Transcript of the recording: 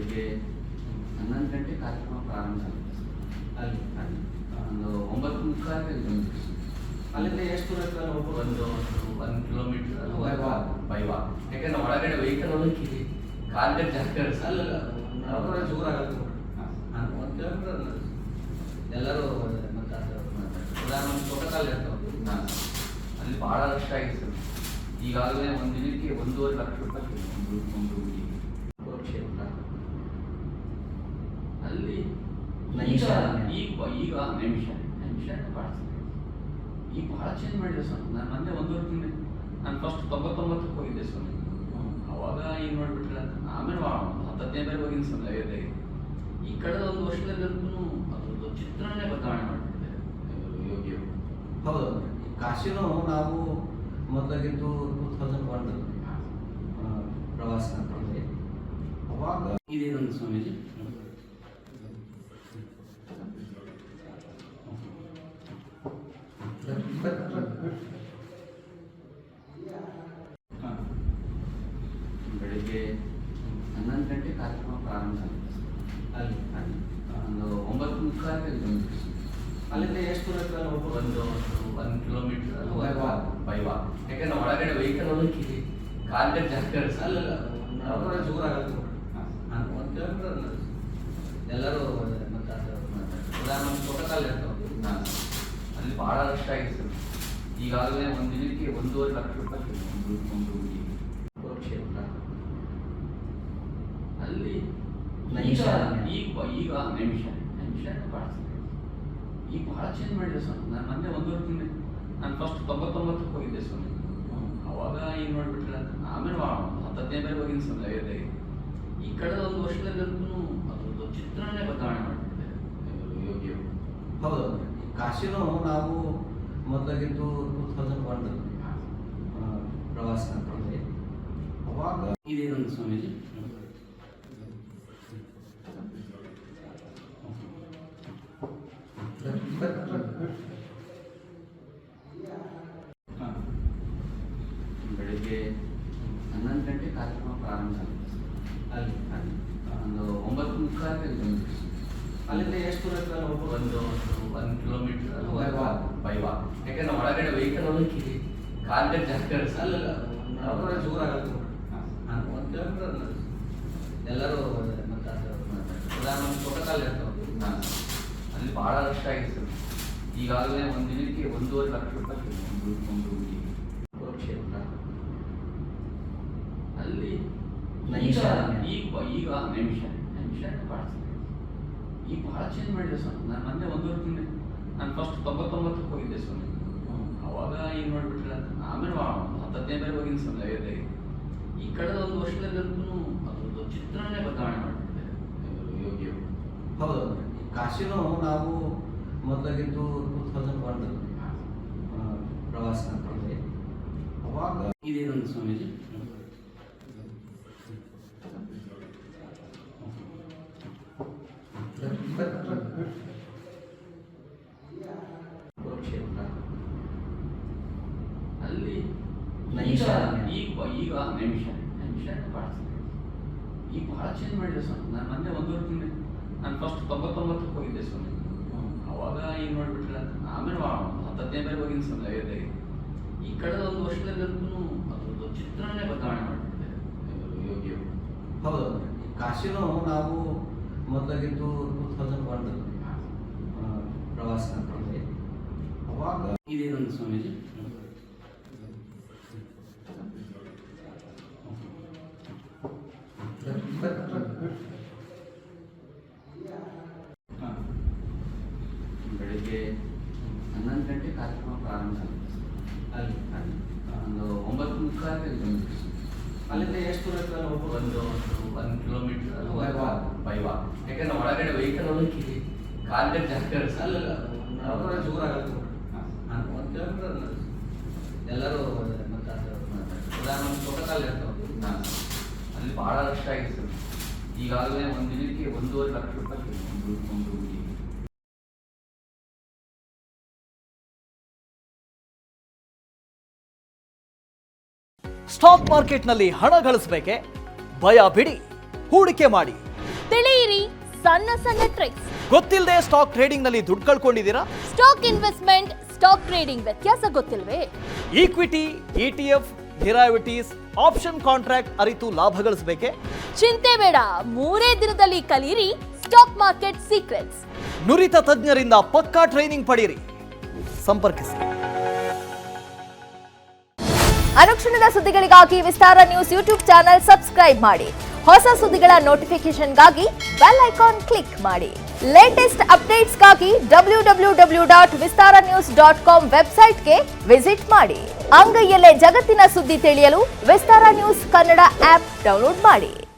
ಬೆಳಿಗ್ಗೆ 11 ಗಂಟೆ ಕಾರ್ಯಕ್ರಮ ಪ್ರಾರಂಭ ಆಗುತ್ತೆ. ಅಲ್ಲಿ ಒಂದು 9:30 ಅಲ್ಲಿಂದ ಎಷ್ಟು ದೂರ ಹೋಗ್ಬೋದು? ಒಂದು ಕಿಲೋಮೀಟರ್ ಬೈ ವಾಕ್. ಯಾಕಂದ್ರೆ ಒಳಗಡೆ ವೆಹಿಕಲ್ ಹೋಗಕ್ಕೆ ಕಾಲ್ಗೆ ಜಾಗ ಅಲ್ಲ ದೂರ ಆಗುತ್ತೆ. 1 ಕಿಲೋಮೀಟರ್ ಎಲ್ಲರೂ ಉದಾಹರಣೆ ಪ್ರೋಟೋಕಾಲ್ ಇರ್ತಾವೆ. ಅಲ್ಲಿ ಭಾಳ ರಶ್ ಆಗಿತ್ತು. ಈಗಾಗಲೇ ಒಂದು ದಿನಕ್ಕೆ 1.5 ಲಕ್ಷ ರೂಪಾಯಿ ಒಂದು ಹುಡುಗಿಗೆ ಕುರುಕ್ಷೇತ್ರ. ಅಲ್ಲಿ ಈಗ ನಿಮಿಷ ಕಾಣಿಸ್ತದೆ. ಈಗ ಭಾಳ ಚೇಂಜ್ ಮಾಡಿದೆ ಸರ್. ನಾನು ಮೊನ್ನೆ 1.5 ತಿಂಗಳು ನಾನು ಫಸ್ಟ್ 99ಕ್ಕೆ ಹೋಗಿದ್ದೆ ಸ್ವಾಮಿ. ಅವಾಗ ಏನು ಮಾಡಿಬಿಟ್ರೆ ಆಮೇಲೆ 10 ಬೇರೆ ಹೋಗಿದ್ದು ಸ್ವಾಮಿ ಅಯೋಧ್ಯೆಗೆ. ಈ ಕಳೆದ 1 ವರ್ಷದಲ್ಲಂತೂ ಅದ್ರದ್ದು ಚಿತ್ರಣನೇ ಬದಲಾವಣೆ ಮಾಡಿಬಿಟ್ಟಿದೆ ಯೋಗಿಯವರು. ಹೌದು, ಕಾಶಿನೂ ನಾವು ಮೊದಲಾಗಿದ್ದು 2001 ಪ್ರವಾಸ ಅಂತಂದ್ರೆ ಅವಾಗ ಇದೇನಂದು ಸ್ವಾಮೀಜಿ ಬೆಳಿಗ್ಗೆ 11 ಗಂಟೆ ಕಾರ್ಯಕ್ರಮ ಪ್ರಾರಂಭ ಆಗುತ್ತೆ. ಅಲ್ಲಿ ಒಂದು 9:30 ಅಲ್ಲಿಂದ ಎಷ್ಟು ದೂರ ಹೋಗ್ಬೋದು? ಒಂದು ಕಿಲೋಮೀಟರ್ ಬೈ ವಾಕ್. ಯಾಕಂದ್ರೆ ಒಳಗಡೆ ವೆಹಿಕಲ್ ಹೋಗಕ್ಕೆ ಕಾಲ್ಗೆ ಜಾಗ ಅಲ್ಲ ದೂರ ಆಗುತ್ತೆ. 1 ಕಿಲೋಮೀಟರ್ ಎಲ್ಲರೂ ಉದಾಹರಣೆ ಪ್ರೋಟೋಕಾಲ್ ಇರ್ತಾವೆ. ಅಲ್ಲಿ ಭಾಳ ರಶ್ ಆಗಿತ್ತು. ಈಗಾಗಲೇ ಒಂದು ದಿನಕ್ಕೆ 1.5 ಲಕ್ಷ ರೂಪಾಯಿ ಒಂದು ಹುಡುಗಿಗೆ ಕುರುಕ್ಷೇತ್ರ. ಅಲ್ಲಿ ಈಗ ನಿಮಿಷ ಕಾಣಿಸ್ತದೆ. ಈಗ ಭಾಳ ಚೇಂಜ್ ಮಾಡಿದೆ ಸರ್. ನಾನು ಮೊನ್ನೆ 1.5 ತಿಂಗಳು ನಾನು ಫಸ್ಟ್ 99ಕ್ಕೆ ಹೋಗಿದ್ದೆ ಸ್ವಾಮಿ. ಅವಾಗ ಏನು ಮಾಡಿಬಿಟ್ರೆ ಆಮೇಲೆ 10 ಬೇರೆ ಹೋಗಿದ್ದು ಸ್ವಾಮಿ ಅಯೋಧ್ಯೆಗೆ. ಈ ಕಳೆದ 1 ವರ್ಷದಲ್ಲಂತೂ ಅದ್ರದ್ದು ಚಿತ್ರಣನೇ ಬದಲಾವಣೆ ಮಾಡಿಬಿಟ್ಟಿದೆ ಯೋಗಿಯವರು. ಹೌದು, ಕಾಶಿನೂ ನಾವು ಮೊದಲಾಗಿದ್ದು 2001 ಪ್ರವಾಸ ಅಂತಂದ್ರೆ ಅವಾಗ ಇದೇನಂದು ಸ್ವಾಮೀಜಿ ಬೆಳಿಗ್ಗೆ 11 ಗಂಟೆ ಕಾರ್ಯಕ್ರಮ ಪ್ರಾರಂಭ ಆಗುತ್ತೆ. ಅಲ್ಲಿ ಒಂದು 9:30 ಅಲ್ಲಿಂದ ಎಷ್ಟು ದೂರ ಹೋಗ್ಬೋದು? ಒಂದು ಕಿಲೋಮೀಟರ್ ಬೈ ವಾಕ್. ಯಾಕಂದ್ರೆ ಒಳಗಡೆ ವೆಹಿಕಲ್ ಹೋಗಕ್ಕೆ ಕಾಲ್ಗೆ ಜಾಗ ಅಲ್ಲ ದೂರ ಆಗುತ್ತೆ. 1 ಕಿಲೋಮೀಟರ್ ಎಲ್ಲರೂ ಉದಾಹರಣೆ ಪ್ರೋಟೋಕಾಲ್ ಇರ್ತಾವೆ. ಅಲ್ಲಿ ಭಾಳ ರಶ್ ಆಗಿತ್ತು. ಈಗಾಗಲೇ ಒಂದು ದಿನಕ್ಕೆ 1.5 ಲಕ್ಷ ರೂಪಾಯಿ ಒಂದು ಹುಡುಗಿಗೆ ಕುರುಕ್ಷೇತ್ರ. ಅಲ್ಲಿ ಈಗ ನಿಮಿಷ ಕಾಣಿಸ್ತದೆ. ಈಗ ಭಾಳ ಚೇಂಜ್ ಮಾಡಿದೆ ಸರ್. ನಾನು ಮೊನ್ನೆ 1.5 ತಿಂಗಳು ನಾನು ಫಸ್ಟ್ 99ಕ್ಕೆ ಹೋಗಿದ್ದೆ ಸ್ವಾಮಿ. ಅವಾಗ ಏನು ಮಾಡಿಬಿಟ್ರೆ ಆಮೇಲೆ 10 ಬೇರೆ ಹೋಗಿದ್ದು ಸ್ವಾಮಿ ಅಯೋಧ್ಯೆಗೆ. ಈ ಕಳೆದ 1 ವರ್ಷದಲ್ಲಂತೂ ಅದ್ರದ್ದು ಚಿತ್ರಣನೇ ಬದಲಾವಣೆ ಮಾಡಿಬಿಟ್ಟಿದೆ ಯೋಗಿಯವರು. ಹೌದು, ಕಾಶಿನೂ ನಾವು ಮೊದಲಾಗಿದ್ದು 2001 ಪ್ರವಾಸ ಅಂತಂದ್ರೆ ಅವಾಗ ಇದೇನಂದು ಸ್ವಾಮೀಜಿ ಕುರುಕ್ಷೇತ್ರ. ಅಲ್ಲಿ ಈಗ ನಿಮಿಷ ಕಾಣಿಸ್ತದೆ. ಈಗ ಭಾಳ ಚೇಂಜ್ ಮಾಡಿದೆ ಸರ್. ನಾನು ಮೊನ್ನೆ 1.5 ತಿಂಗಳು ನಾನು ಫಸ್ಟ್ 99ಕ್ಕೆ ಹೋಗಿದ್ದೆ ಸ್ವಾಮಿ. ಅವಾಗ ಏನು ಮಾಡಿಬಿಟ್ರೆ ಆಮೇಲೆ 10 ಬೇರೆ ಹೋಗಿದ್ದು ಸ್ವಾಮಿ ಅಯೋಧ್ಯೆಗೆ. ಈ ಕಳೆದ 1 ವರ್ಷದಲ್ಲಂತೂ ಅದ್ರದ್ದು ಚಿತ್ರಣನೇ ಬದಲಾವಣೆ ಮಾಡಿಬಿಟ್ಟಿದೆ ಯೋಗಿಯವರು. ಹೌದು, ಕಾಶಿನೂ ನಾವು ಮೊದಲಾಗಿದ್ದು 2001 ಪ್ರವಾಸ ಅಂತಂದ್ರೆ ಅವಾಗ ಇದೇನಂದು ಸ್ವಾಮೀಜಿ ಬೆಳಿಗ್ಗೆ 11 ಗಂಟೆ ಕಾರ್ಯಕ್ರಮ ಪ್ರಾರಂಭ ಆಗುತ್ತೆ. ಅಲ್ಲಿ ಒಂದು 9:30 ಅಲ್ಲಿಂದ ಎಷ್ಟು ದೂರ ಹೋಗ್ಬೋದು? ಒಂದು ಕಿಲೋಮೀಟರ್ ಬೈ ವಾಕ್. ಯಾಕಂದ್ರೆ ಒಳಗಡೆ ವೆಹಿಕಲ್ ಹೋಗಕ್ಕೆ ಕಾಲ್ಗೆ ಜಾಗ ಅಲ್ಲ ದೂರ ಆಗುತ್ತೆ. 1 ಕಿಲೋಮೀಟರ್ ಎಲ್ಲರೂ ಉದಾಹರಣೆ ಪ್ರೋಟೋಕಾಲ್ ಇರ್ತಾವೆ. ಅಲ್ಲಿ ಭಾಳ ರಶ್ ಆಗಿತ್ತು. ಈಗಾಗಲೇ ಒಂದು ದಿನಕ್ಕೆ 1.5 ಲಕ್ಷ ರೂಪಾಯಿ ಒಂದು ಹುಡುಗಿಗೆ ಸ್ಟಾಕ್ ಮಾರ್ಕೆಟ್ನಲ್ಲಿ ಹಣ ಗಳಿಸಬೇಕೆ? ಭಯ ಬಿಡಿ, ಹೂಡಿಕೆ ಮಾಡಿ. ತಿಳಿಯಿರಿ ಸಣ್ಣ ಸಣ್ಣ ಟ್ರಿಕ್ಸ್. ಗೊತ್ತಿಲ್ಲದೆ ಸ್ಟಾಕ್ ಟ್ರೇಡಿಂಗ್ ನಲ್ಲಿ ದುಡ್ಡು ಕಳ್ಕೊಂಡಿದ್ದೀರಾ? ಸ್ಟಾಕ್ ಇನ್ವೆಸ್ಟ್ಮೆಂಟ್, ಸ್ಟಾಕ್ ಟ್ರೇಡಿಂಗ್ ವ್ಯತ್ಯಾಸ ಗೊತ್ತಿಲ್ವೇ? Equity, ETF, derivatives, option contract ಅರಿತು ಲಾಭ ಗಳಿಸಬೇಕೆ? ಚಿಂತೆ ಬೇಡ, 3 ದಿನದಲ್ಲಿ ಕಲಿಯಿರಿ ಸ್ಟಾಕ್ ಮಾರ್ಕೆಟ್ ಸೀಕ್ರೆಟ್ಸ್. ನುರಿತ ತಜ್ಞರಿಂದ ಪಕ್ಕಾ ಟ್ರೈನಿಂಗ್ ಪಡೆಯಿರಿ. ಸಂಪರ್ಕಿಸಿ. ಅನುಕ್ಷಣದ ಸುದ್ದಿಗಳಿಗಾಗಿ ವಿಸ್ತಾರ ನ್ಯೂಸ್ ಯೂಟ್ಯೂಬ್ ಚಾನೆಲ್ ಸಬ್ಸ್ಕ್ರೈಬ್ ಮಾಡಿ. ಹೊಸ ಸುದ್ದಿಗಳ ನೋಟಿಫಿಕೇಶನ್ಗಾಗಿ ಬೆಲ್ ಐಕಾನ್ ಕ್ಲಿಕ್ ಮಾಡಿ. ಲೇಟೆಸ್ಟ್ ಅಪ್ಡೇಟ್ಸ್ಗಾಗಿ www.vistaranews.com ವೆಬ್ಸೈಟ್ಗೆ ವಿಸಿಟ್ ಮಾಡಿ. ಅಂಗೈಯಲ್ಲೇ ಜಗತ್ತಿನ ಸುದ್ದಿ ತಿಳಿಯಲು ವಿಸ್ತಾರ ನ್ಯೂಸ್ ಕನ್ನಡ ಆಪ್ ಡೌನ್ಲೋಡ್ ಮಾಡಿ.